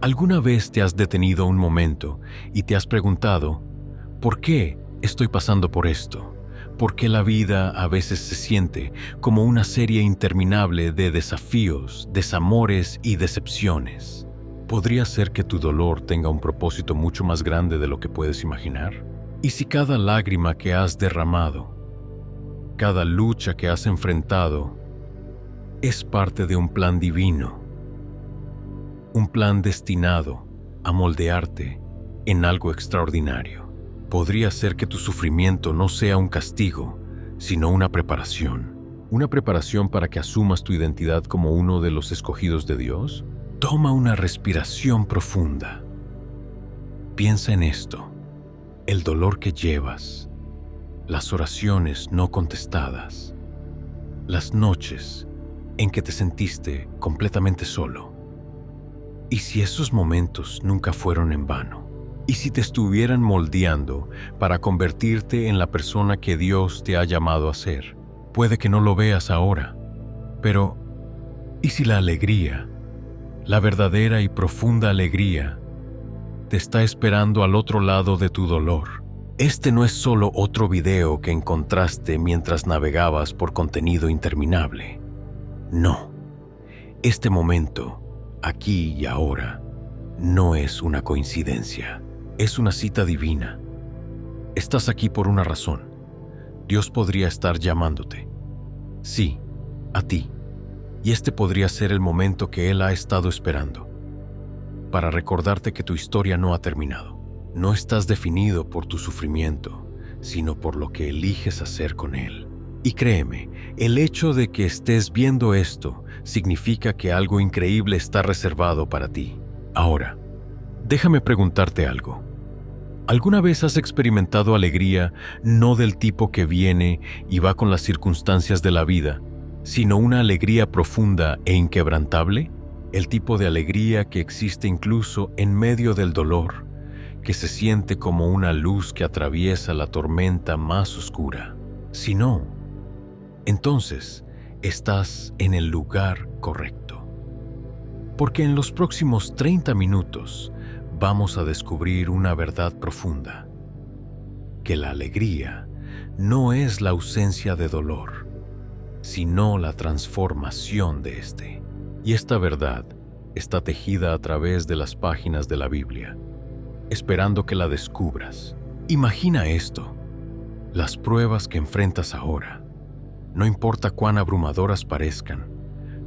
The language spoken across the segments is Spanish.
¿Alguna vez te has detenido un momento y te has preguntado, ¿por qué estoy pasando por esto? ¿Por qué la vida a veces se siente como una serie interminable de desafíos, desamores y decepciones? ¿Podría ser que tu dolor tenga un propósito mucho más grande de lo que puedes imaginar? ¿Y si cada lágrima que has derramado, cada lucha que has enfrentado, es parte de un plan divino? Un plan destinado a moldearte en algo extraordinario. Podría ser que tu sufrimiento no sea un castigo, sino una preparación. ¿Una preparación para que asumas tu identidad como uno de los escogidos de Dios? Toma una respiración profunda. Piensa en esto: el dolor que llevas, las oraciones no contestadas, las noches en que te sentiste completamente solo. ¿Y si esos momentos nunca fueron en vano? ¿Y si te estuvieran moldeando para convertirte en la persona que Dios te ha llamado a ser? Puede que no lo veas ahora, pero ¿y si la alegría, la verdadera y profunda alegría, te está esperando al otro lado de tu dolor? Este no es solo otro video que encontraste mientras navegabas por contenido interminable. No, este momento, aquí y ahora, no es una coincidencia, es una cita divina. Estás aquí por una razón. Dios podría estar llamándote. Sí, a ti. Y este podría ser el momento que Él ha estado esperando, para recordarte que tu historia no ha terminado. No estás definido por tu sufrimiento, sino por lo que eliges hacer con él. Y créeme, el hecho de que estés viendo esto significa que algo increíble está reservado para ti. Ahora, déjame preguntarte algo. ¿Alguna vez has experimentado alegría no del tipo que viene y va con las circunstancias de la vida, sino una alegría profunda e inquebrantable? El tipo de alegría que existe incluso en medio del dolor, que se siente como una luz que atraviesa la tormenta más oscura. Si no, entonces estás en el lugar correcto. Porque en los próximos 30 minutos vamos a descubrir una verdad profunda: que la alegría no es la ausencia de dolor, sino la transformación de este. Y esta verdad está tejida a través de las páginas de la Biblia, esperando que la descubras. Imagina esto: las pruebas que enfrentas ahora, no importa cuán abrumadoras parezcan,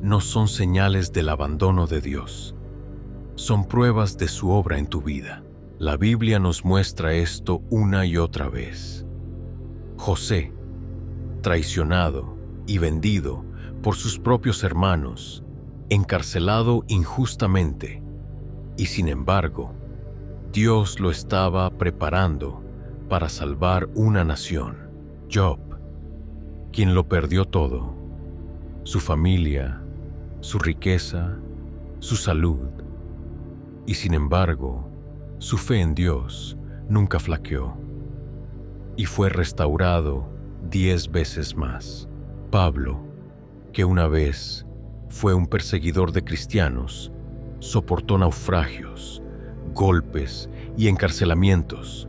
no son señales del abandono de Dios. Son pruebas de su obra en tu vida. La Biblia nos muestra esto una y otra vez. José, traicionado y vendido por sus propios hermanos, encarcelado injustamente, y sin embargo, Dios lo estaba preparando para salvar una nación. Job, quien lo perdió todo: su familia, su riqueza, su salud. Y sin embargo, su fe en Dios nunca flaqueó y fue restaurado 10 veces más. Pablo, que una vez fue un perseguidor de cristianos, soportó naufragios, golpes y encarcelamientos,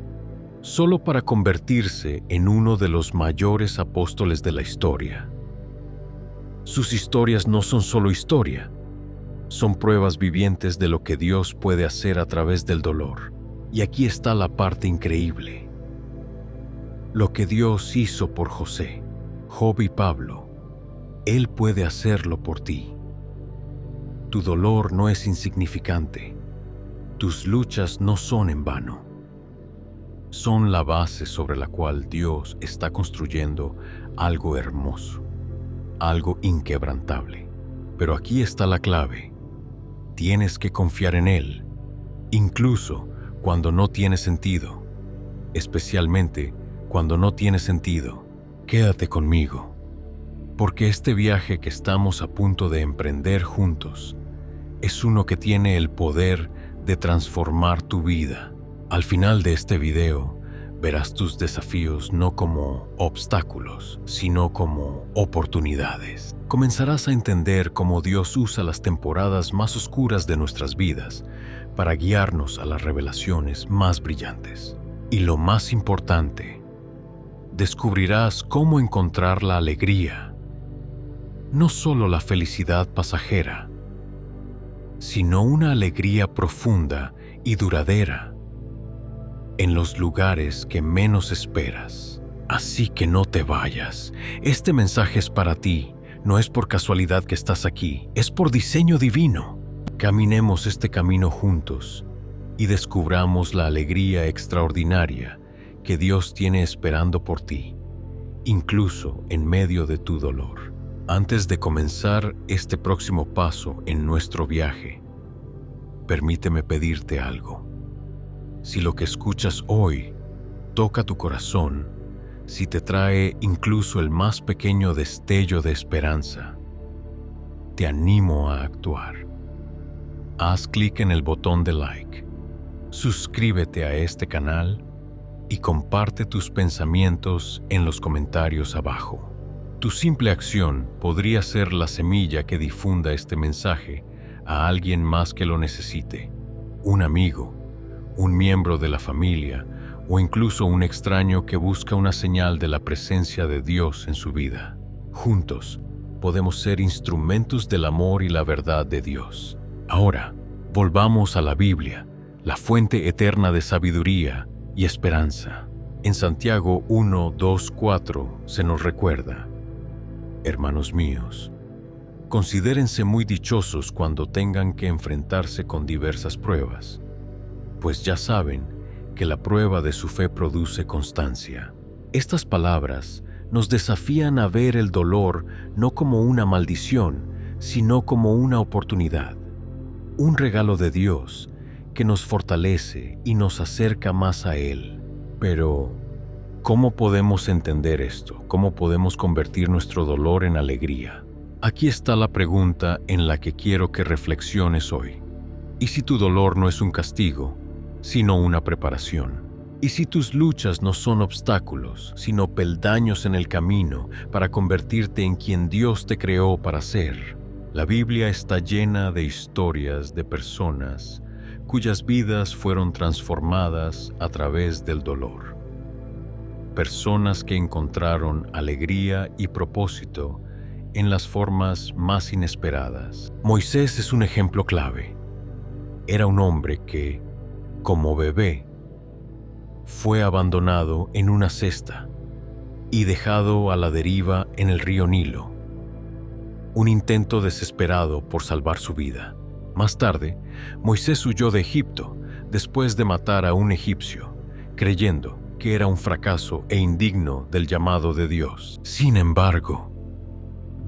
solo para convertirse en uno de los mayores apóstoles de la historia. Sus historias no son solo historia, son pruebas vivientes de lo que Dios puede hacer a través del dolor. Y aquí está la parte increíble: lo que Dios hizo por José, Job y Pablo, Él puede hacerlo por ti. Tu dolor no es insignificante. Tus luchas no son en vano. Son la base sobre la cual Dios está construyendo algo hermoso, algo inquebrantable. Pero aquí está la clave: tienes que confiar en Él, incluso cuando no tiene sentido. Especialmente cuando no tiene sentido. Quédate conmigo, porque este viaje que estamos a punto de emprender juntos es uno que tiene el poder de transformar tu vida. Al final de este video Verás tus desafíos no como obstáculos, sino como oportunidades. Comenzarás a entender cómo Dios usa las temporadas más oscuras de nuestras vidas para guiarnos a las revelaciones más brillantes. Y lo más importante, descubrirás cómo encontrar la alegría, no solo la felicidad pasajera, sino una alegría profunda y duradera en los lugares que menos esperas. Así que no te vayas. Este mensaje es para ti. No es por casualidad que estás aquí, es por diseño divino. Caminemos este camino juntos y descubramos la alegría extraordinaria que Dios tiene esperando por ti, incluso en medio de tu dolor. Antes de comenzar este próximo paso en nuestro viaje, permíteme pedirte algo. Si lo que escuchas hoy toca tu corazón, si te trae incluso el más pequeño destello de esperanza, te animo a actuar. Haz clic en el botón de like, suscríbete a este canal y comparte tus pensamientos en los comentarios abajo. Tu simple acción podría ser la semilla que difunda este mensaje a alguien más que lo necesite, un amigo, un miembro de la familia o incluso un extraño que busca una señal de la presencia de Dios en su vida. Juntos podemos ser instrumentos del amor y la verdad de Dios. Ahora, volvamos a la Biblia, la fuente eterna de sabiduría y esperanza. En Santiago 1:2-4 se nos recuerda: hermanos míos, considérense muy dichosos cuando tengan que enfrentarse con diversas pruebas, pues ya saben que la prueba de su fe produce constancia. Estas palabras nos desafían a ver el dolor no como una maldición, sino como una oportunidad, un regalo de Dios que nos fortalece y nos acerca más a Él. Pero, ¿cómo podemos entender esto? ¿Cómo podemos convertir nuestro dolor en alegría? Aquí está la pregunta en la que quiero que reflexiones hoy. ¿Y si tu dolor no es un castigo, sino una preparación? ¿Y si tus luchas no son obstáculos, sino peldaños en el camino para convertirte en quien Dios te creó para ser? La Biblia está llena de historias de personas cuyas vidas fueron transformadas a través del dolor. Personas que encontraron alegría y propósito en las formas más inesperadas. Moisés es un ejemplo clave. Era un hombre que, como bebé, fue abandonado en una cesta y dejado a la deriva en el río Nilo. Un intento desesperado por salvar su vida. Más tarde, Moisés huyó de Egipto después de matar a un egipcio, creyendo que era un fracaso e indigno del llamado de Dios. Sin embargo,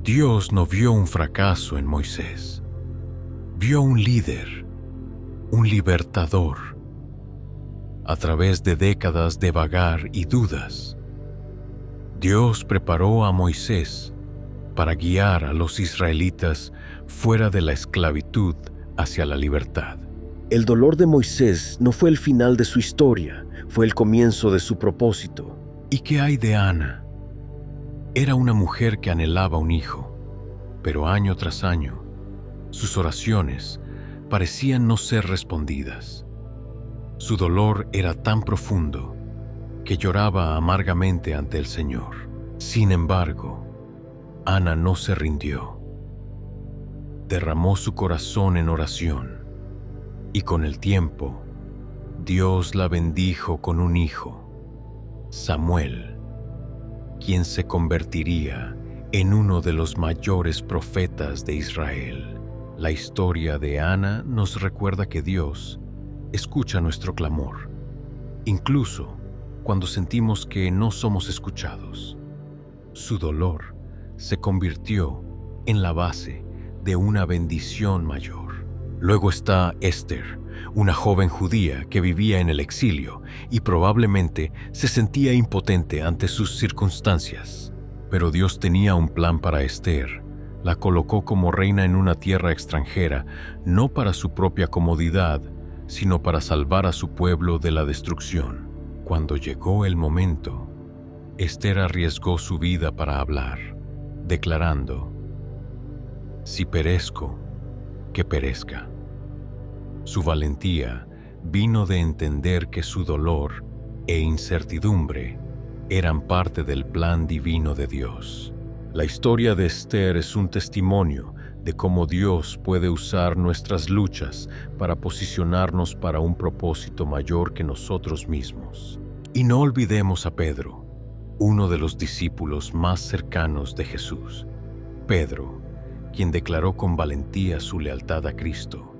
Dios no vio un fracaso en Moisés. Vio un líder, un libertador. A través de décadas de vagar y dudas, Dios preparó a Moisés para guiar a los israelitas fuera de la esclavitud hacia la libertad. El dolor de Moisés no fue el final de su historia, fue el comienzo de su propósito. ¿Y qué hay de Ana? Era una mujer que anhelaba un hijo, pero año tras año, sus oraciones parecían no ser respondidas. Su dolor era tan profundo que lloraba amargamente ante el Señor. Sin embargo, Ana no se rindió. Derramó su corazón en oración y con el tiempo, Dios la bendijo con un hijo, Samuel, quien se convertiría en uno de los mayores profetas de Israel. La historia de Ana nos recuerda que Dios escucha nuestro clamor, incluso cuando sentimos que no somos escuchados. Su dolor se convirtió en la base de una bendición mayor. Luego está Esther, una joven judía que vivía en el exilio y probablemente se sentía impotente ante sus circunstancias. Pero Dios tenía un plan para Esther. La colocó como reina en una tierra extranjera, no para su propia comodidad, sino para salvar a su pueblo de la destrucción. cuando llegó el momento, Esther arriesgó su vida para hablar, declarando: «Si perezco, que perezca». Su valentía vino de entender que su dolor e incertidumbre eran parte del plan divino de Dios. La historia de Esther es un testimonio de cómo Dios puede usar nuestras luchas para posicionarnos para un propósito mayor que nosotros mismos. Y no olvidemos a Pedro, uno de los discípulos más cercanos de Jesús. Pedro, quien declaró con valentía su lealtad a Cristo,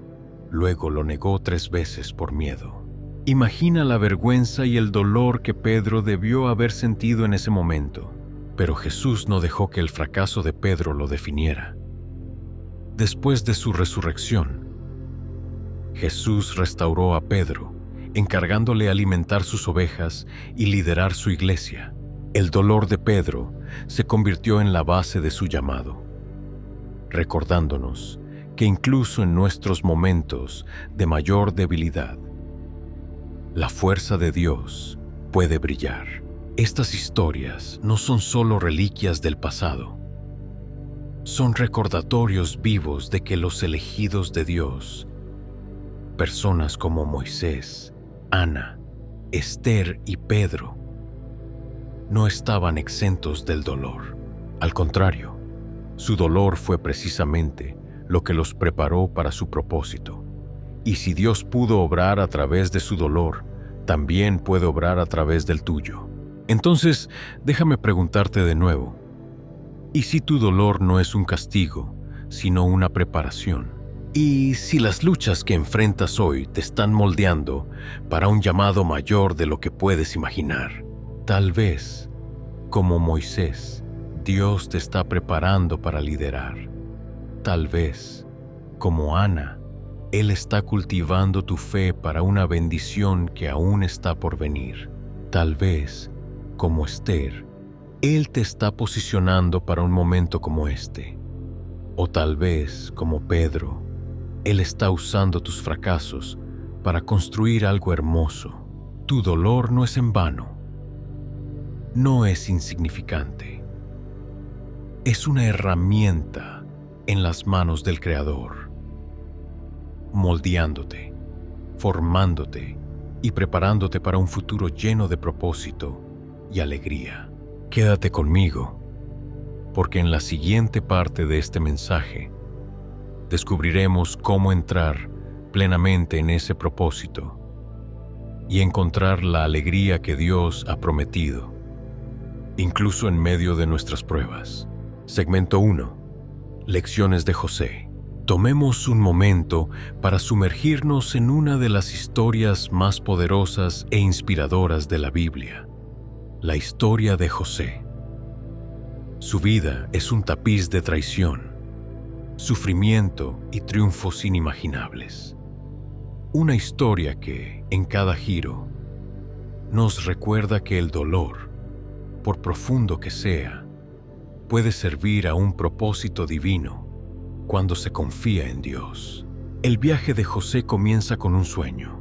luego lo negó 3 veces por miedo. Imagina la vergüenza y el dolor que Pedro debió haber sentido en ese momento. Pero Jesús no dejó que el fracaso de Pedro lo definiera. Después de su resurrección, Jesús restauró a Pedro, encargándole alimentar sus ovejas y liderar su iglesia. El dolor de Pedro se convirtió en la base de su llamado, recordándonos que incluso en nuestros momentos de mayor debilidad, la fuerza de Dios puede brillar. Estas historias no son solo reliquias del pasado, son recordatorios vivos de que los elegidos de Dios, personas como Moisés, Ana, Esther y Pedro, no estaban exentos del dolor. Al contrario, su dolor fue precisamente lo que los preparó para su propósito. Y si Dios pudo obrar a través de su dolor, también puede obrar a través del tuyo. Entonces, déjame preguntarte de nuevo, ¿y si tu dolor no es un castigo, sino una preparación? ¿Y si las luchas que enfrentas hoy te están moldeando para un llamado mayor de lo que puedes imaginar? Tal vez, como Moisés, Dios te está preparando para liderar. Tal vez, como Ana, Él está cultivando tu fe para una bendición que aún está por venir. Tal vez, como Esther, Él te está posicionando para un momento como este. O tal vez, como Pedro, Él está usando tus fracasos para construir algo hermoso. Tu dolor no es en vano. No es insignificante. Es una herramienta en las manos del Creador, moldeándote, formándote y preparándote para un futuro lleno de propósito y alegría. Quédate conmigo, porque en la siguiente parte de este mensaje descubriremos cómo entrar plenamente en ese propósito y encontrar la alegría que Dios ha prometido, incluso en medio de nuestras pruebas. Segmento 1. Lecciones de José. Tomemos un momento para sumergirnos en una de las historias más poderosas e inspiradoras de la Biblia, la historia de José. Su vida es un tapiz de traición, sufrimiento y triunfos inimaginables. Una historia que, en cada giro, nos recuerda que el dolor, por profundo que sea, puede servir a un propósito divino cuando se confía en Dios. El viaje de José comienza con un sueño.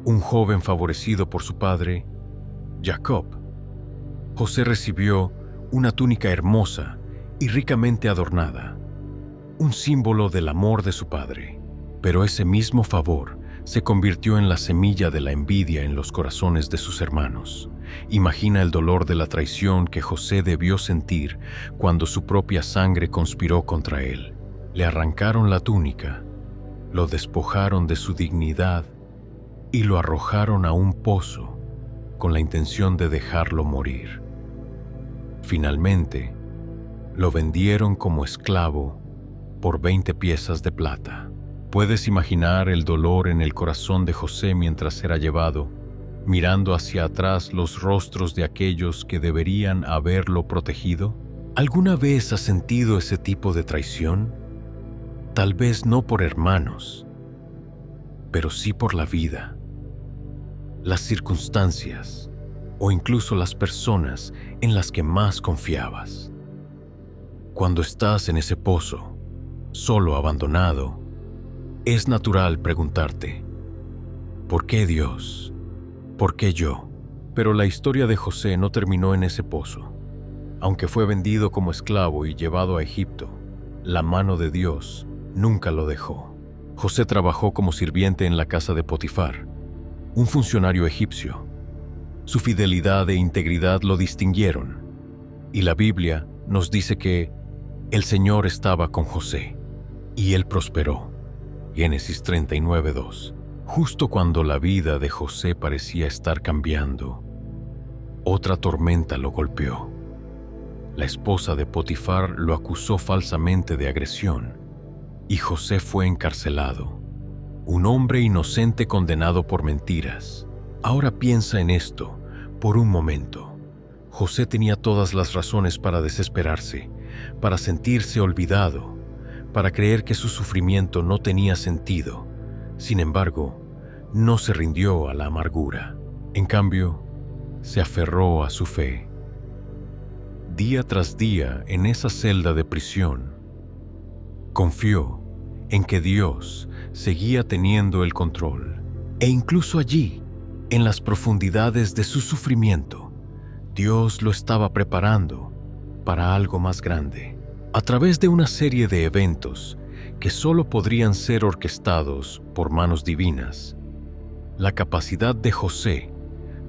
Un joven favorecido por su padre, Jacob. José recibió una túnica hermosa y ricamente adornada, un símbolo del amor de su padre. Pero ese mismo favor se convirtió en la semilla de la envidia en los corazones de sus hermanos. Imagina el dolor de la traición que José debió sentir cuando su propia sangre conspiró contra él. Le arrancaron la túnica, lo despojaron de su dignidad y lo arrojaron a un pozo con la intención de dejarlo morir. Finalmente, lo vendieron como esclavo por 20 piezas de plata. ¿Puedes imaginar el dolor en el corazón de José mientras era llevado, mirando hacia atrás los rostros de aquellos que deberían haberlo protegido? ¿Alguna vez has sentido ese tipo de traición? Tal vez no por hermanos, pero sí por la vida, las circunstancias o incluso las personas en las que más confiabas. Cuando estás en ese pozo, solo, abandonado, es natural preguntarte: ¿por qué Dios? ¿Por qué yo? Pero la historia de José no terminó en ese pozo. Aunque fue vendido como esclavo y llevado a Egipto, la mano de Dios nunca lo dejó. José trabajó como sirviente en la casa de Potifar, un funcionario egipcio. Su fidelidad e integridad lo distinguieron, y la Biblia nos dice que el Señor estaba con José, y él prosperó. Génesis 39:2. Justo cuando la vida de José parecía estar cambiando, otra tormenta lo golpeó. La esposa de Potifar lo acusó falsamente de agresión, y José fue encarcelado. Un hombre inocente condenado por mentiras. Ahora piensa en esto por un momento. José tenía todas las razones para desesperarse, para sentirse olvidado, para creer que su sufrimiento no tenía sentido. Sin embargo, no se rindió a la amargura. En cambio, se aferró a su fe. Día tras día, en esa celda de prisión, confió en que Dios seguía teniendo el control. E incluso allí, en las profundidades de su sufrimiento, Dios lo estaba preparando para algo más grande. A través de una serie de eventos que solo podrían ser orquestados por manos divinas, la capacidad de José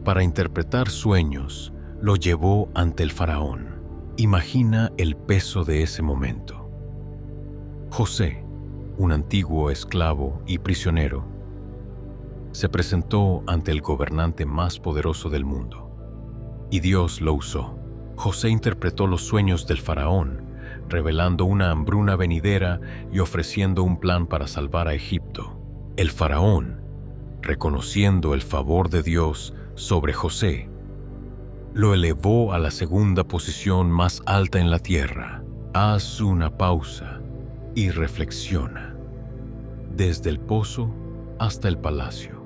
para interpretar sueños lo llevó ante el faraón. Imagina el peso de ese momento. José, un antiguo esclavo y prisionero, se presentó ante el gobernante más poderoso del mundo, y Dios lo usó. José interpretó los sueños del faraón, revelando una hambruna venidera y ofreciendo un plan para salvar a Egipto. El faraón, reconociendo el favor de Dios sobre José, lo elevó a la segunda posición más alta en la tierra. Haz una pausa y reflexiona. Desde el pozo hasta el palacio,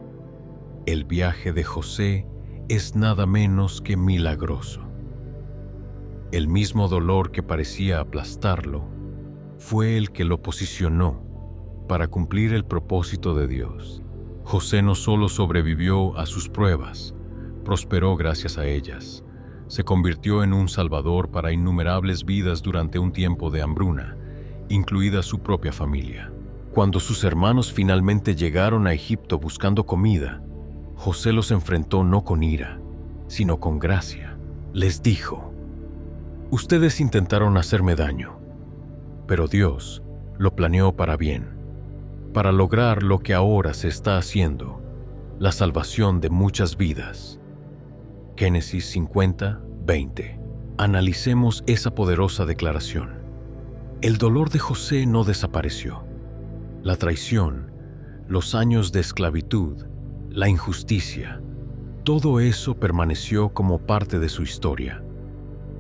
el viaje de José es nada menos que milagroso. El mismo dolor que parecía aplastarlo fue el que lo posicionó para cumplir el propósito de Dios. José no solo sobrevivió a sus pruebas, prosperó gracias a ellas. Se convirtió en un salvador para innumerables vidas durante un tiempo de hambruna, incluida su propia familia. Cuando sus hermanos finalmente llegaron a Egipto buscando comida, José los enfrentó no con ira, sino con gracia. Les dijo: ustedes intentaron hacerme daño, pero Dios lo planeó para bien, para lograr lo que ahora se está haciendo, la salvación de muchas vidas. Génesis 50:20. Analicemos esa poderosa declaración. El dolor de José no desapareció. La traición, los años de esclavitud, la injusticia, todo eso permaneció como parte de su historia.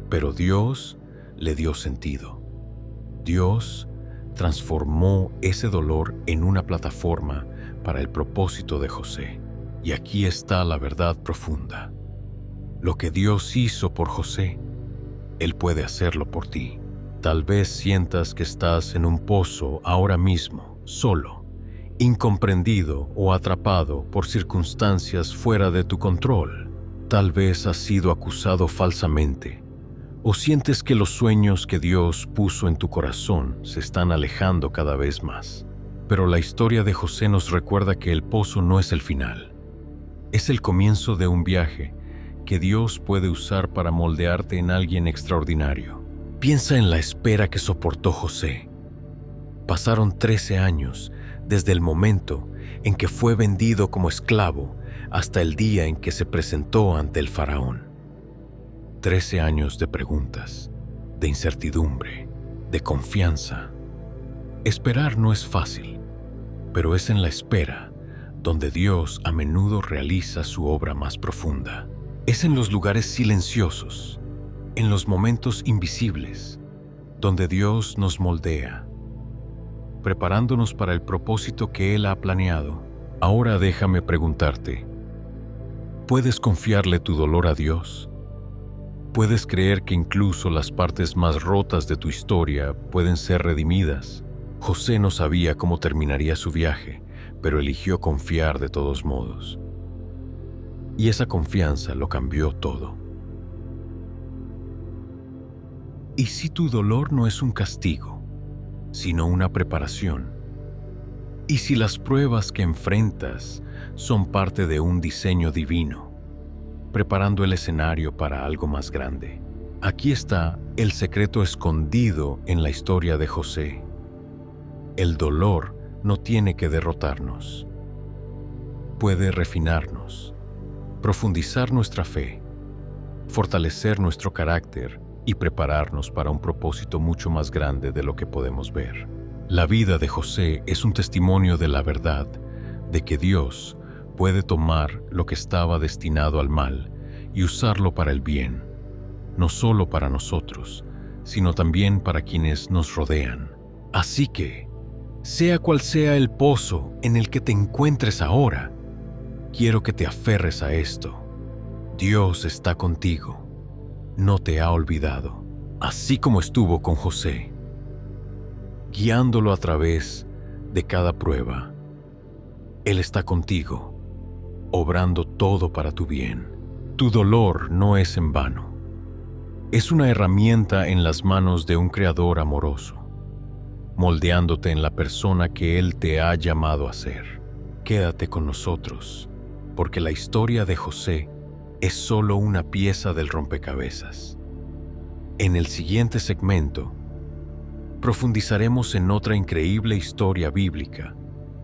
Pero Dios le dio sentido. Dios transformó ese dolor en una plataforma para el propósito de José. Y aquí está la verdad profunda. Lo que Dios hizo por José, Él puede hacerlo por ti. Tal vez sientas que estás en un pozo ahora mismo, solo, incomprendido o atrapado por circunstancias fuera de tu control. Tal vez has sido acusado falsamente, o sientes que los sueños que Dios puso en tu corazón se están alejando cada vez más. Pero la historia de José nos recuerda que el pozo no es el final. Es el comienzo de un viaje que Dios puede usar para moldearte en alguien extraordinario. Piensa en la espera que soportó José. Pasaron 13 años desde el momento en que fue vendido como esclavo hasta el día en que se presentó ante el faraón. 13 años de preguntas, de incertidumbre, de confianza. Esperar no es fácil, pero es en la espera donde Dios a menudo realiza su obra más profunda. Es en los lugares silenciosos, en los momentos invisibles, donde Dios nos moldea, preparándonos para el propósito que Él ha planeado. Ahora déjame preguntarte, ¿puedes confiarle tu dolor a Dios? ¿Puedes creer que incluso las partes más rotas de tu historia pueden ser redimidas? José no sabía cómo terminaría su viaje, pero eligió confiar de todos modos. Y esa confianza lo cambió todo. ¿Y si tu dolor no es un castigo, sino una preparación? ¿Y si las pruebas que enfrentas son parte de un diseño divino, preparando el escenario para algo más grande? Aquí está el secreto escondido en la historia de José. El dolor no tiene que derrotarnos. Puede refinarnos, profundizar nuestra fe, fortalecer nuestro carácter y prepararnos para un propósito mucho más grande de lo que podemos ver. La vida de José es un testimonio de la verdad de que Dios puede tomar lo que estaba destinado al mal y usarlo para el bien, no solo para nosotros, sino también para quienes nos rodean. Así que, sea cual sea el pozo en el que te encuentres ahora, quiero que te aferres a esto. Dios está contigo. No te ha olvidado, así como estuvo con José, guiándolo a través de cada prueba. Él está contigo, obrando todo para tu bien. Tu dolor no es en vano. Es una herramienta en las manos de un Creador amoroso, moldeándote en la persona que Él te ha llamado a ser. Quédate con nosotros, porque la historia de José es solo una pieza del rompecabezas. En el siguiente segmento, profundizaremos en otra increíble historia bíblica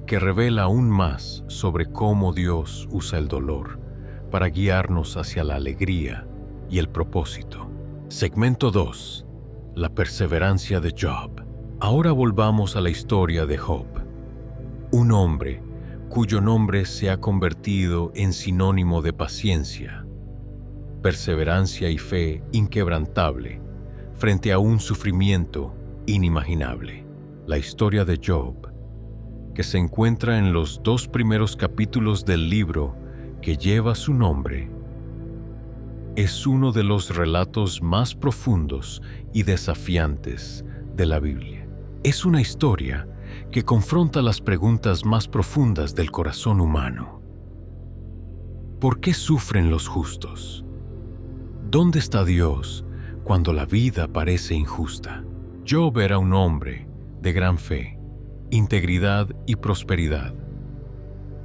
que revela aún más sobre cómo Dios usa el dolor para guiarnos hacia la alegría y el propósito. Segmento 2. La perseverancia de Job. Ahora volvamos a la historia de Job, un hombre cuyo nombre se ha convertido en sinónimo de paciencia, perseverancia y fe inquebrantable frente a un sufrimiento inimaginable. La historia de Job, que se encuentra en los 2 primeros capítulos del libro que lleva su nombre, es uno de los relatos más profundos y desafiantes de la Biblia. Es una historia que confronta las preguntas más profundas del corazón humano. ¿Por qué sufren los justos? ¿Dónde está Dios cuando la vida parece injusta? Job era un hombre de gran fe, integridad y prosperidad.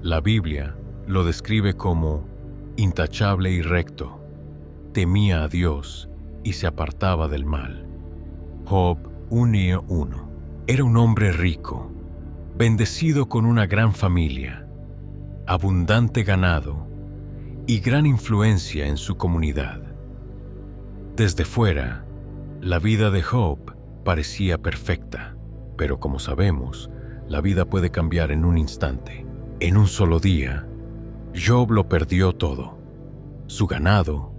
La Biblia lo describe como intachable y recto. Temía a Dios y se apartaba del mal. Job 1:1. Era un hombre rico, bendecido con una gran familia, abundante ganado y gran influencia en su comunidad. Desde fuera, la vida de Job parecía perfecta, pero como sabemos, la vida puede cambiar en un instante. En un solo día, Job lo perdió todo: su ganado,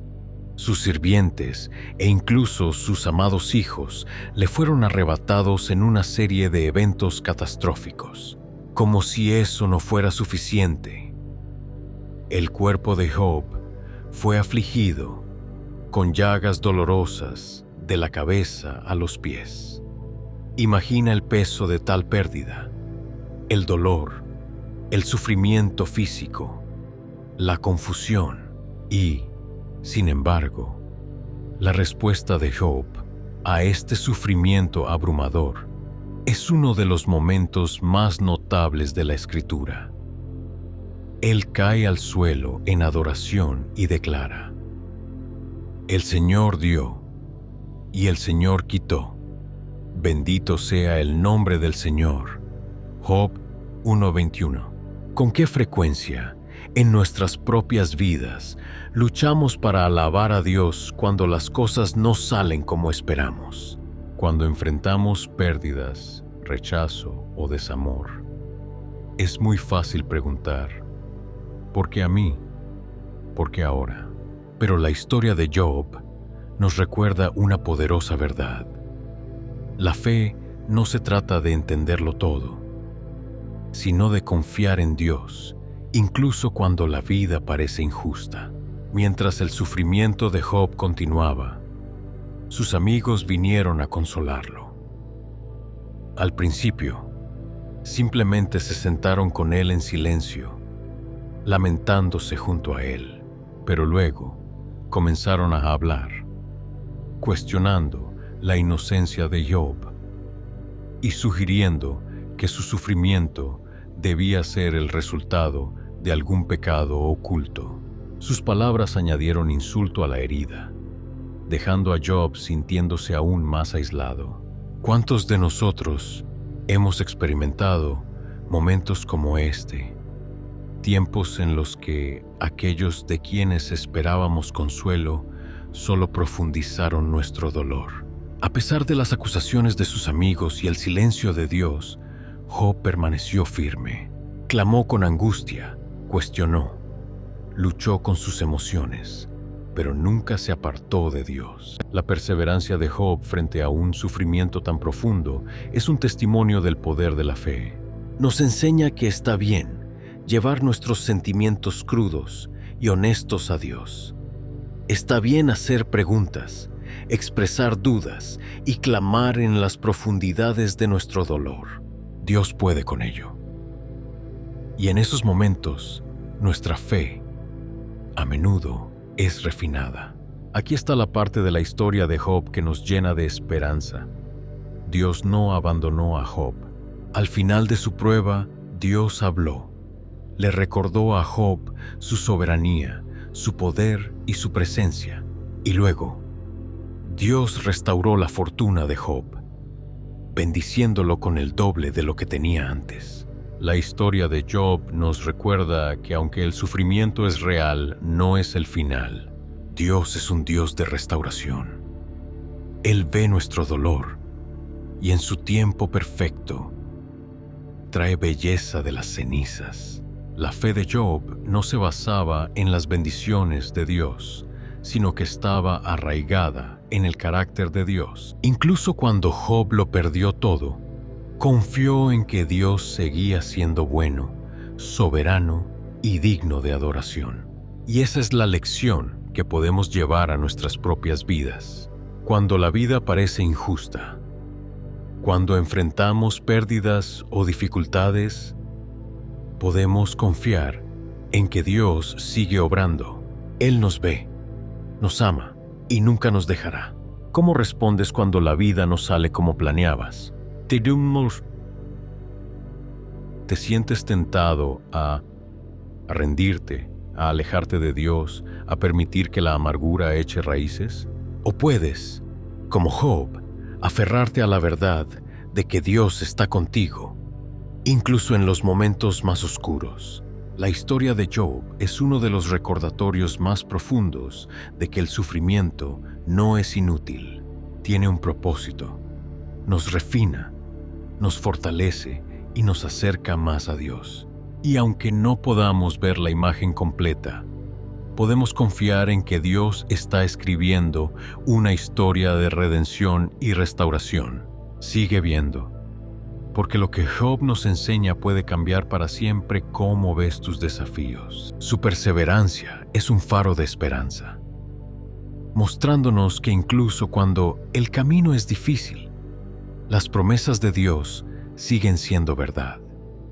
sus sirvientes e incluso sus amados hijos le fueron arrebatados en una serie de eventos catastróficos. Como si eso no fuera suficiente, el cuerpo de Job fue afligido con llagas dolorosas de la cabeza a los pies. Imagina el peso de tal pérdida, el dolor, el sufrimiento físico, la confusión y, sin embargo, la respuesta de Job a este sufrimiento abrumador es uno de los momentos más notables de la Escritura. Él cae al suelo en adoración y declara: El Señor dio y el Señor quitó. Bendito sea el nombre del Señor. Job 1:21. ¿Con qué frecuencia en nuestras propias vidas luchamos para alabar a Dios cuando las cosas no salen como esperamos? Cuando enfrentamos pérdidas, rechazo o desamor, es muy fácil preguntar: ¿por qué a mí? ¿Por qué ahora? Pero la historia de Job nos recuerda una poderosa verdad. La fe no se trata de entenderlo todo, sino de confiar en Dios, incluso cuando la vida parece injusta. Mientras el sufrimiento de Job continuaba, sus amigos vinieron a consolarlo. Al principio, simplemente se sentaron con él en silencio, lamentándose junto a él. Pero luego comenzaron a hablar, cuestionando la inocencia de Job y sugiriendo que su sufrimiento debía ser el resultado de algún pecado oculto. Sus palabras añadieron insulto a la herida, dejando a Job sintiéndose aún más aislado. ¿Cuántos de nosotros hemos experimentado momentos como este? Tiempos en los que aquellos de quienes esperábamos consuelo solo profundizaron nuestro dolor. A pesar de las acusaciones de sus amigos y el silencio de Dios, Job permaneció firme. Clamó con angustia, cuestionó, luchó con sus emociones, pero nunca se apartó de Dios. La perseverancia de Job frente a un sufrimiento tan profundo es un testimonio del poder de la fe. Nos enseña que está bien llevar nuestros sentimientos crudos y honestos a Dios. Está bien hacer preguntas, expresar dudas y clamar en las profundidades de nuestro dolor. Dios puede con ello. Y en esos momentos, nuestra fe, a menudo, es refinada. Aquí está la parte de la historia de Job que nos llena de esperanza. Dios no abandonó a Job. Al final de su prueba, Dios habló. Le recordó a Job su soberanía, su poder y su presencia. Y luego, Dios restauró la fortuna de Job, bendiciéndolo con el doble de lo que tenía antes. La historia de Job nos recuerda que aunque el sufrimiento es real, no es el final. Dios es un Dios de restauración. Él ve nuestro dolor y en su tiempo perfecto trae belleza de las cenizas. La fe de Job no se basaba en las bendiciones de Dios, sino que estaba arraigada en el carácter de Dios. Incluso cuando Job lo perdió todo, confió en que Dios seguía siendo bueno, soberano y digno de adoración. Y esa es la lección que podemos llevar a nuestras propias vidas. Cuando la vida parece injusta, cuando enfrentamos pérdidas o dificultades, podemos confiar en que Dios sigue obrando. Él nos ve, nos ama y nunca nos dejará. ¿Cómo respondes cuando la vida no sale como planeabas? ¿Te sientes tentado a rendirte, a alejarte de Dios, a permitir que la amargura eche raíces? ¿O puedes, como Job, aferrarte a la verdad de que Dios está contigo, incluso en los momentos más oscuros? La historia de Job es uno de los recordatorios más profundos de que el sufrimiento no es inútil, tiene un propósito, nos refina, nos fortalece y nos acerca más a Dios. Y aunque no podamos ver la imagen completa, podemos confiar en que Dios está escribiendo una historia de redención y restauración. Sigue viendo, porque lo que Job nos enseña puede cambiar para siempre cómo ves tus desafíos. Su perseverancia es un faro de esperanza, mostrándonos que incluso cuando el camino es difícil, las promesas de Dios siguen siendo verdad.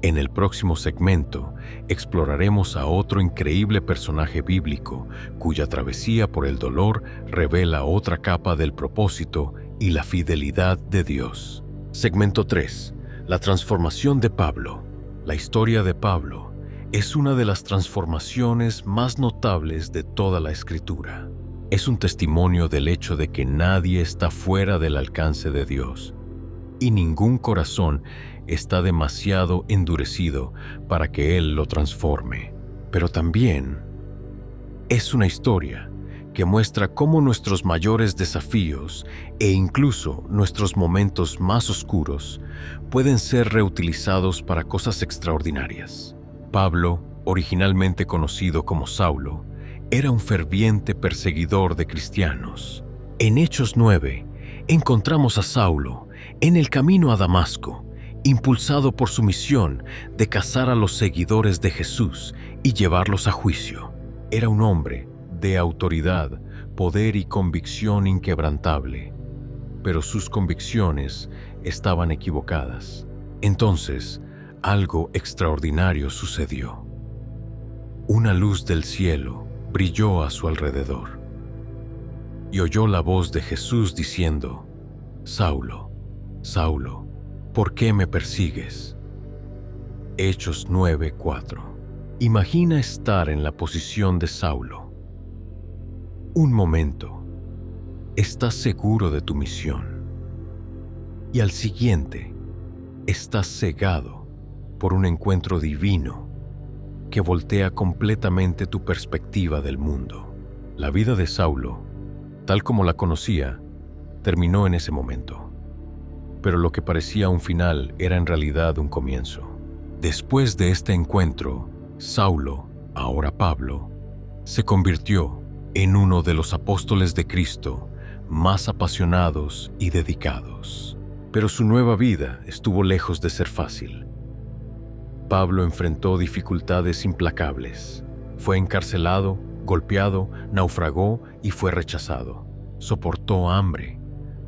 En el próximo segmento exploraremos a otro increíble personaje bíblico cuya travesía por el dolor revela otra capa del propósito y la fidelidad de Dios. Segmento 3. La transformación de Pablo. La historia de Pablo es una de las transformaciones más notables de toda la Escritura. Es un testimonio del hecho de que nadie está fuera del alcance de Dios y ningún corazón está demasiado endurecido para que Él lo transforme. Pero también es una historia que muestra cómo nuestros mayores desafíos e incluso nuestros momentos más oscuros pueden ser reutilizados para cosas extraordinarias. Pablo, originalmente conocido como Saulo, era un ferviente perseguidor de cristianos. En Hechos 9, encontramos a Saulo en el camino a Damasco, impulsado por su misión de cazar a los seguidores de Jesús y llevarlos a juicio. Era un hombre de autoridad, poder y convicción inquebrantable, pero sus convicciones estaban equivocadas. Entonces, algo extraordinario sucedió. Una luz del cielo brilló a su alrededor y oyó la voz de Jesús diciendo: Saulo, Saulo, ¿por qué me persigues? Hechos 9:4. Imagina estar en la posición de Saulo. Un momento, estás seguro de tu misión, y al siguiente, estás cegado por un encuentro divino que voltea completamente tu perspectiva del mundo. La vida de Saulo, tal como la conocía, terminó en ese momento. Pero lo que parecía un final era en realidad un comienzo. Después de este encuentro, Saulo, ahora Pablo, se convirtió en uno de los apóstoles de Cristo más apasionados y dedicados. Pero su nueva vida estuvo lejos de ser fácil. Pablo enfrentó dificultades implacables. Fue encarcelado, golpeado, naufragó y fue rechazado. Soportó hambre,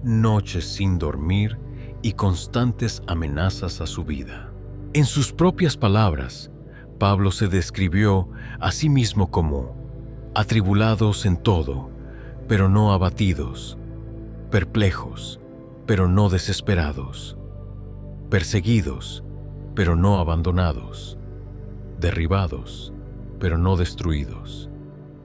noches sin dormir y constantes amenazas a su vida. En sus propias palabras, Pablo se describió a sí mismo como atribulados en todo, pero no abatidos, perplejos, pero no desesperados, perseguidos, pero no abandonados, derribados, pero no destruidos.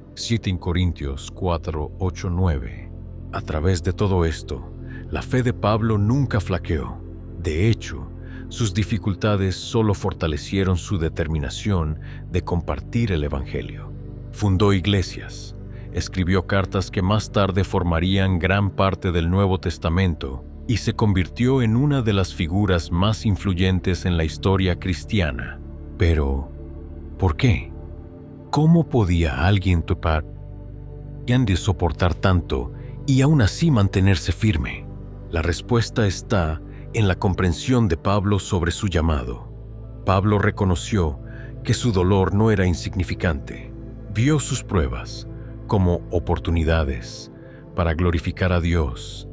2 Corintios 4, 8, 9. A través de todo esto, la fe de Pablo nunca flaqueó. De hecho, sus dificultades solo fortalecieron su determinación de compartir el Evangelio. Fundó iglesias, escribió cartas que más tarde formarían gran parte del Nuevo Testamento y se convirtió en una de las figuras más influyentes en la historia cristiana. Pero, ¿por qué? ¿Cómo podía alguien de soportar tanto y aún así mantenerse firme? La respuesta está en la comprensión de Pablo sobre su llamado. Pablo reconoció que su dolor no era insignificante. Vio sus pruebas como oportunidades para glorificar a Dios,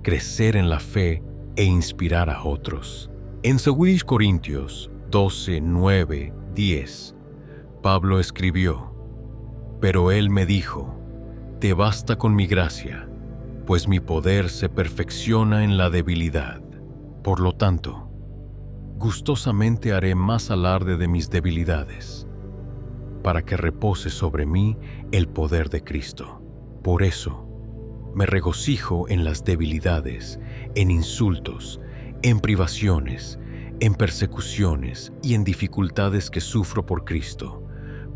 crecer en la fe e inspirar a otros. En 2 Corintios 12, 9, 10, Pablo escribió: Pero él me dijo, te basta con mi gracia, pues mi poder se perfecciona en la debilidad. Por lo tanto, gustosamente haré más alarde de mis debilidades, para que repose sobre mí el poder de Cristo. Por eso, me regocijo en las debilidades, en insultos, en privaciones, en persecuciones y en dificultades que sufro por Cristo,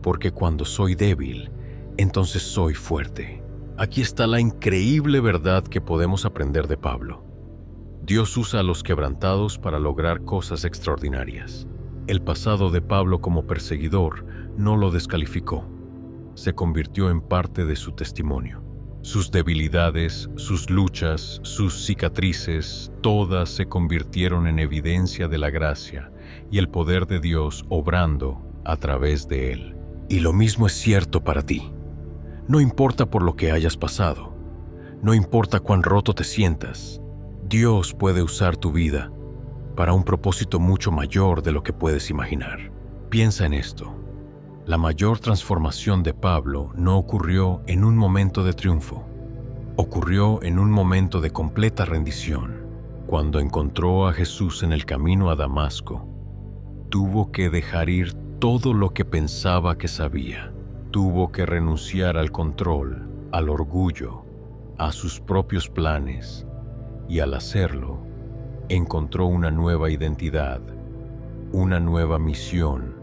porque cuando soy débil, entonces soy fuerte. Aquí está la increíble verdad que podemos aprender de Pablo. Dios usa a los quebrantados para lograr cosas extraordinarias. El pasado de Pablo como perseguidor no lo descalificó. Se convirtió en parte de su testimonio. Sus debilidades, sus luchas, sus cicatrices, todas se convirtieron en evidencia de la gracia y el poder de Dios obrando a través de él. Y lo mismo es cierto para ti. No importa por lo que hayas pasado, no importa cuán roto te sientas, Dios puede usar tu vida para un propósito mucho mayor de lo que puedes imaginar. Piensa en esto. La mayor transformación de Pablo no ocurrió en un momento de triunfo. Ocurrió en un momento de completa rendición. Cuando encontró a Jesús en el camino a Damasco, tuvo que dejar ir todo lo que pensaba que sabía. Tuvo que renunciar al control, al orgullo, a sus propios planes, y al hacerlo, encontró una nueva identidad, una nueva misión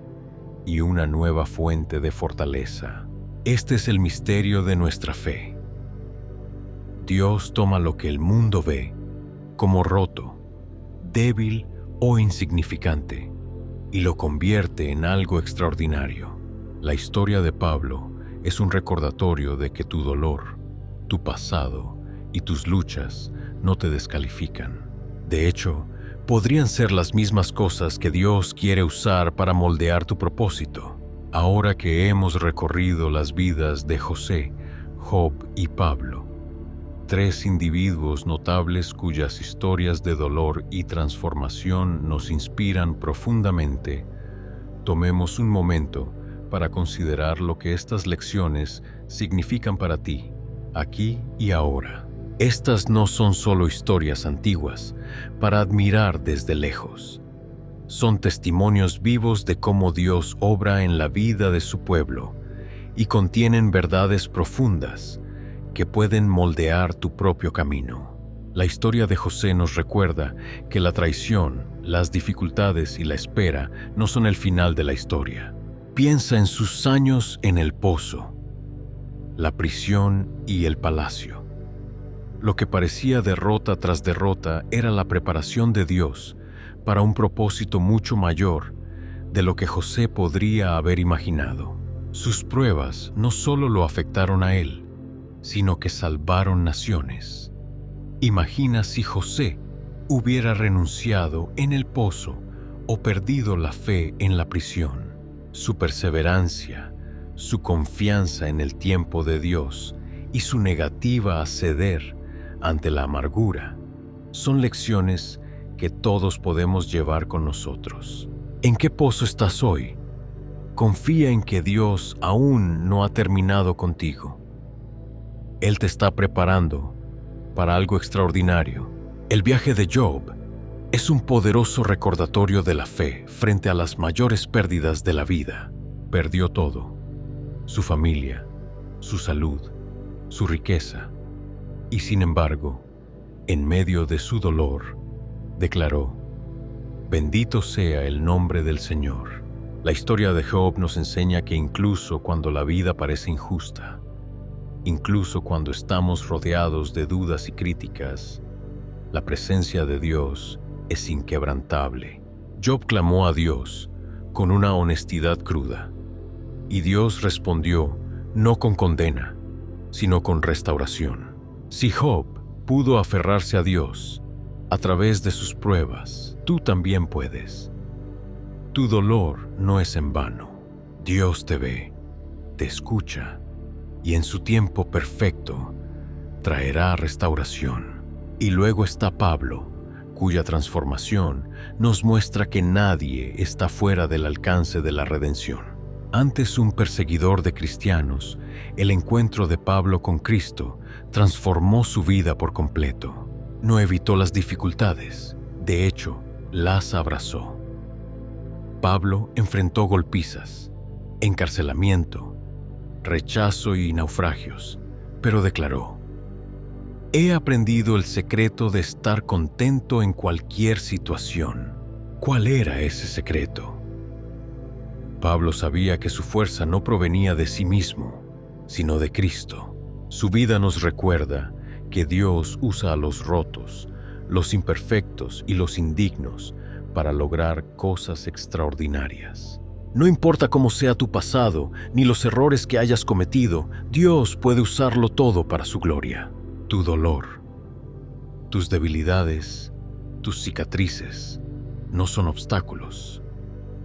y una nueva fuente de fortaleza. Este es el misterio de nuestra fe. Dios toma lo que el mundo ve como roto, débil o insignificante y lo convierte en algo extraordinario. La historia de Pablo es un recordatorio de que tu dolor, tu pasado y tus luchas no te descalifican. De hecho, podrían ser las mismas cosas que Dios quiere usar para moldear tu propósito. Ahora que hemos recorrido las vidas de José, Job y Pablo, tres individuos notables cuyas historias de dolor y transformación nos inspiran profundamente, tomemos un momento para considerar lo que estas lecciones significan para ti, aquí y ahora. Estas no son solo historias antiguas para admirar desde lejos. Son testimonios vivos de cómo Dios obra en la vida de su pueblo y contienen verdades profundas que pueden moldear tu propio camino. La historia de José nos recuerda que la traición, las dificultades y la espera no son el final de la historia. Piensa en sus años en el pozo, la prisión y el palacio. Lo que parecía derrota tras derrota era la preparación de Dios para un propósito mucho mayor de lo que José podría haber imaginado. Sus pruebas no solo lo afectaron a él, sino que salvaron naciones. Imagina si José hubiera renunciado en el pozo o perdido la fe en la prisión. Su perseverancia, su confianza en el tiempo de Dios y su negativa a ceder ante la amargura son lecciones que todos podemos llevar con nosotros. ¿En qué pozo estás hoy? Confía en que Dios aún no ha terminado contigo. Él te está preparando para algo extraordinario. El viaje de Job es un poderoso recordatorio de la fe frente a las mayores pérdidas de la vida. Perdió todo: su familia, su salud, su riqueza. Y sin embargo, en medio de su dolor, declaró: «Bendito sea el nombre del Señor». La historia de Job nos enseña que incluso cuando la vida parece injusta, incluso cuando estamos rodeados de dudas y críticas, la presencia de Dios es inquebrantable. Job clamó a Dios con una honestidad cruda, y Dios respondió no con condena, sino con restauración. Si Job pudo aferrarse a Dios a través de sus pruebas, tú también puedes. Tu dolor no es en vano. Dios te ve, te escucha, y en su tiempo perfecto traerá restauración. Y luego está Pablo, cuya transformación nos muestra que nadie está fuera del alcance de la redención. Antes un perseguidor de cristianos, el encuentro de Pablo con Cristo transformó su vida por completo. No evitó las dificultades, de hecho, las abrazó. Pablo enfrentó golpizas, encarcelamiento, rechazo y naufragios, pero declaró: «He aprendido el secreto de estar contento en cualquier situación». ¿Cuál era ese secreto? Pablo sabía que su fuerza no provenía de sí mismo, sino de Cristo. Su vida nos recuerda que Dios usa a los rotos, los imperfectos y los indignos para lograr cosas extraordinarias. No importa cómo sea tu pasado, ni los errores que hayas cometido, Dios puede usarlo todo para su gloria. Tu dolor, tus debilidades, tus cicatrices, no son obstáculos,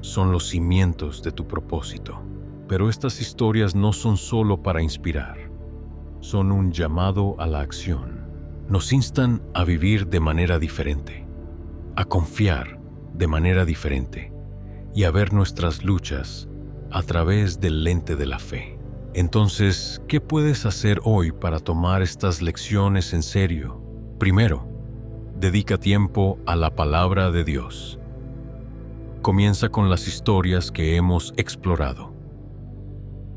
son los cimientos de tu propósito. Pero estas historias no son solo para inspirar, son un llamado a la acción. Nos instan a vivir de manera diferente, a confiar de manera diferente y a ver nuestras luchas a través del lente de la fe. Entonces, ¿qué puedes hacer hoy para tomar estas lecciones en serio? Primero, dedica tiempo a la palabra de Dios. Comienza con las historias que hemos explorado.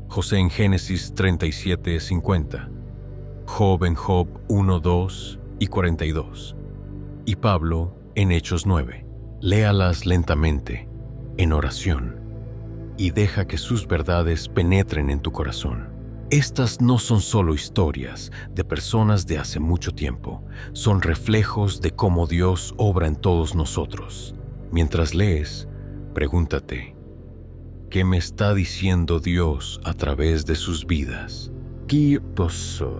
José en Génesis 37:50, Job en Job 1:2 y 42, y Pablo en Hechos 9. Léalas lentamente, en oración, y deja que sus verdades penetren en tu corazón. Estas no son solo historias de personas de hace mucho tiempo, son reflejos de cómo Dios obra en todos nosotros. Mientras lees, pregúntate: ¿qué me está diciendo Dios a través de sus vidas? ¿Qué pasó?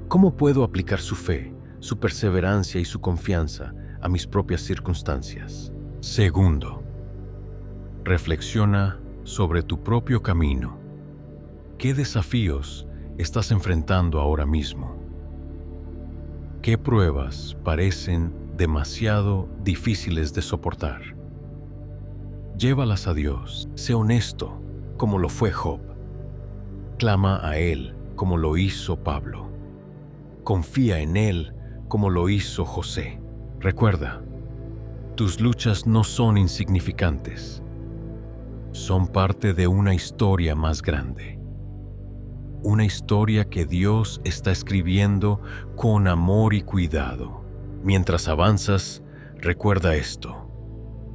¿Cómo puedo aplicar su fe, su perseverancia y su confianza a mis propias circunstancias? Segundo, reflexiona sobre tu propio camino. ¿Qué desafíos estás enfrentando ahora mismo? ¿Qué pruebas parecen demasiado difíciles de soportar? Llévalas a Dios, sé honesto como lo fue Job. Clama a Él como lo hizo Pablo. Confía en Él como lo hizo José. Recuerda, tus luchas no son insignificantes. Son parte de una historia más grande. Una historia que Dios está escribiendo con amor y cuidado. Mientras avanzas, recuerda esto.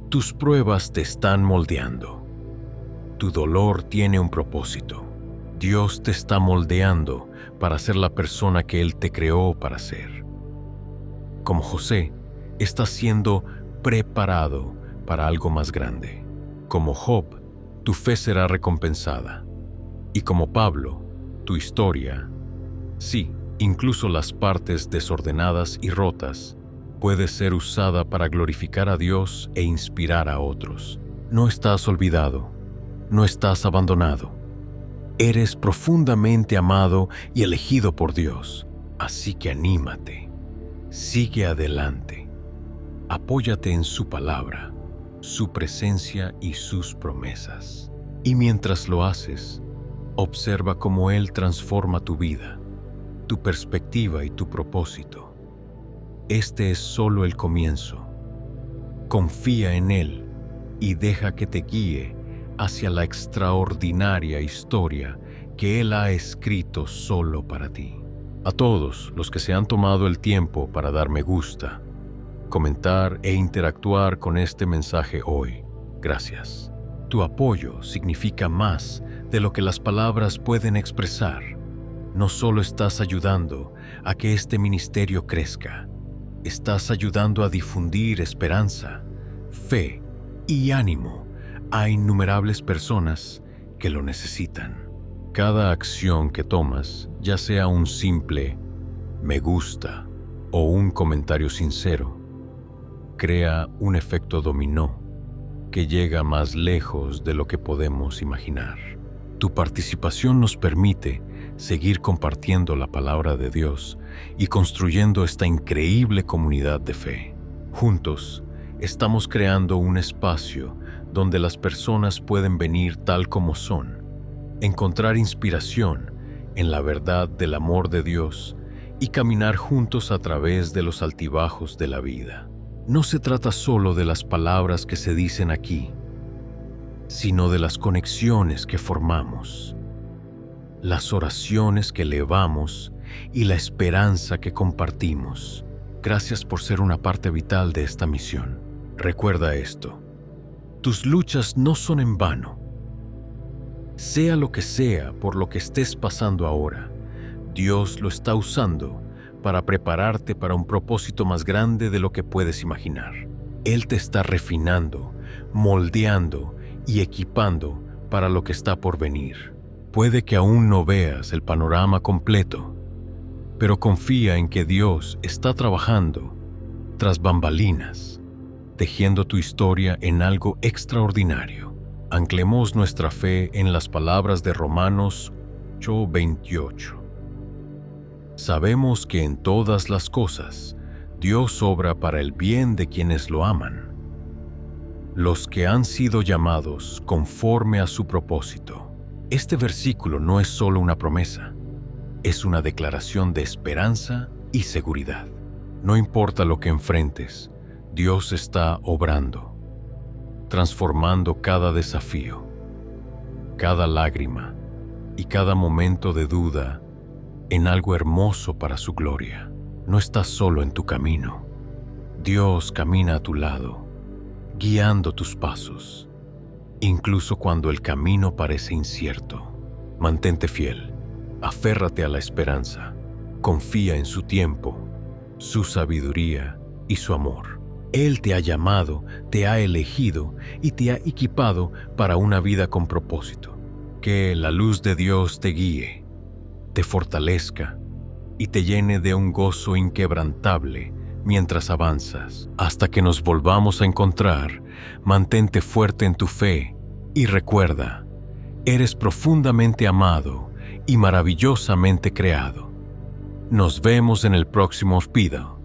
Tus pruebas te están moldeando. Tu dolor tiene un propósito. Dios te está moldeando para ser la persona que Él te creó para ser. Como José, estás siendo preparado para algo más grande. Como Job, tu fe será recompensada. Y como Pablo, tu historia, sí, incluso las partes desordenadas y rotas, puede ser usada para glorificar a Dios e inspirar a otros. No estás olvidado, no estás abandonado. Eres profundamente amado y elegido por Dios, así que anímate, sigue adelante, apóyate en su palabra, su presencia y sus promesas. Y mientras lo haces, observa cómo Él transforma tu vida, tu perspectiva y tu propósito. Este es solo el comienzo. Confía en Él y deja que te guíe hacia la extraordinaria historia que Él ha escrito solo para ti. A todos los que se han tomado el tiempo para dar me gusta, comentar e interactuar con este mensaje hoy, gracias. Tu apoyo significa más de lo que las palabras pueden expresar. No solo estás ayudando a que este ministerio crezca, estás ayudando a difundir esperanza, fe y ánimo a innumerables personas que lo necesitan. Cada acción que tomas, ya sea un simple me gusta o un comentario sincero, crea un efecto dominó que llega más lejos de lo que podemos imaginar. Tu participación nos permite seguir compartiendo la palabra de Dios y construyendo esta increíble comunidad de fe. Juntos, estamos creando un espacio donde las personas pueden venir tal como son, encontrar inspiración en la verdad del amor de Dios y caminar juntos a través de los altibajos de la vida. No se trata solo de las palabras que se dicen aquí, sino de las conexiones que formamos, las oraciones que elevamos y la esperanza que compartimos. Gracias por ser una parte vital de esta misión. Recuerda esto. Tus luchas no son en vano. Sea lo que sea por lo que estés pasando ahora, Dios lo está usando para prepararte para un propósito más grande de lo que puedes imaginar. Él te está refinando, moldeando y equipando para lo que está por venir. Puede que aún no veas el panorama completo, pero confía en que Dios está trabajando tras bambalinas, tejiendo tu historia en algo extraordinario. Anclemos nuestra fe en las palabras de Romanos 8:28. Sabemos que en todas las cosas Dios obra para el bien de quienes lo aman, los que han sido llamados conforme a su propósito. Este versículo no es solo una promesa, es una declaración de esperanza y seguridad. No importa lo que enfrentes, Dios está obrando, transformando cada desafío, cada lágrima y cada momento de duda en algo hermoso para su gloria. No estás solo en tu camino. Dios camina a tu lado, guiando tus pasos, incluso cuando el camino parece incierto. Mantente fiel, aférrate a la esperanza, confía en su tiempo, su sabiduría y su amor. Él te ha llamado, te ha elegido y te ha equipado para una vida con propósito. Que la luz de Dios te guíe, te fortalezca y te llene de un gozo inquebrantable mientras avanzas. Hasta que nos volvamos a encontrar, mantente fuerte en tu fe y recuerda, eres profundamente amado y maravillosamente creado. Nos vemos en el próximo video.